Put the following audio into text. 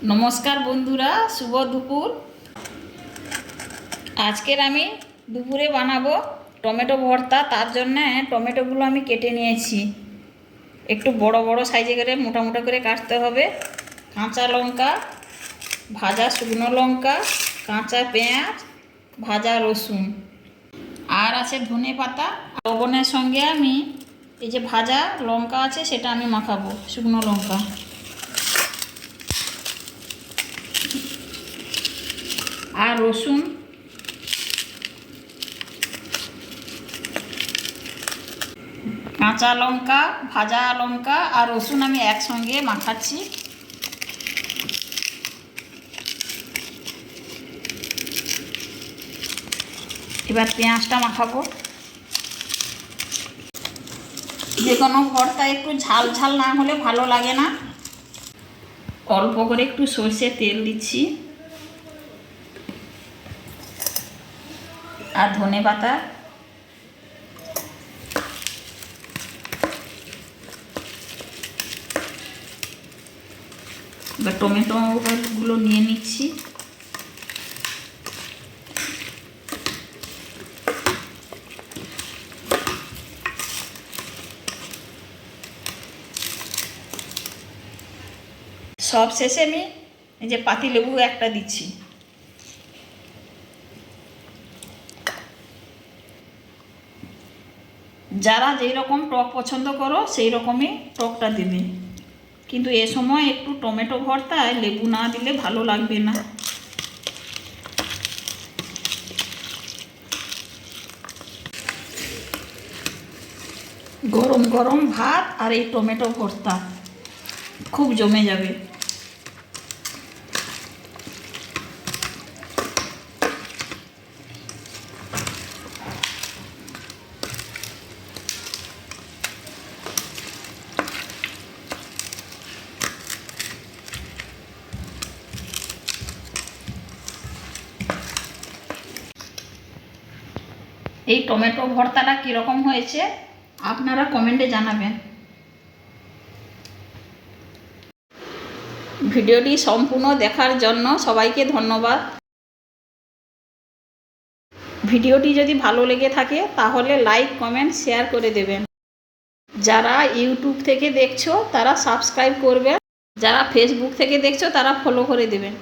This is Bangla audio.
নমস্কার বন্ধুরা, শুভ দুপুর। আজকের আমি দুপুরে বানাবো টমেটো ভর্তা। তার জন্য টমেটোগুলো আমি কেটে নিয়েছি, একটু বড় বড় সাইজে করে মোটা মোটা করে কাটতে হবে। কাঁচা লঙ্কা, ভাজা শুকনো লঙ্কা, কাঁচা পেঁয়াজ, ভাজা রসুন, আর আছে ধনে পাতা। লবণের সঙ্গে আমি এই যে ভাজা লঙ্কা আছে সেটা আমি মাখাবো, শুকনো লঙ্কা। আর রসুন, কাঁচা লঙ্কা, ভাজা লঙ্কা আর রসুন আমি একসঙ্গে মাখাচ্ছি। এবার পেঁয়াজটা মাখাবো। যে কোনো ভর্তা একটু ঝাল ঝাল না হলে ভালো লাগে না। অল্প করে একটু সরষের তেল দিচ্ছি আর ধনে পাতা। এবার টমেটোগুলো নিয়ে নিচ্ছি। সব শেষে আমি এই যে পাতিলেবু একটা দিচ্ছি। যারা যেই রকম টক পছন্দ করো সেই রকমই টকটা দেবে, কিন্তু এ সময় একটু টমেটো ভর্তায় লেবু না দিলে ভালো লাগবে না। গরম গরম ভাত আর এই টমেটো ভর্তা খুব জমে যাবে। এই টমেটো ভর্তাটা কীরকম হয়েছে আপনারা কমেন্টে জানাবেন। ভিডিওটি সম্পূর্ণ দেখার জন্য সবাইকে ধন্যবাদ। ভিডিওটি যদি ভালো লেগে থাকে তাহলে লাইক, কমেন্ট, শেয়ার করে দেবেন। যারা ইউটিউব থেকে দেখছো তারা সাবস্ক্রাইব করবেন, যারা ফেসবুক থেকে দেখছো তারা ফলো করে দেবেন।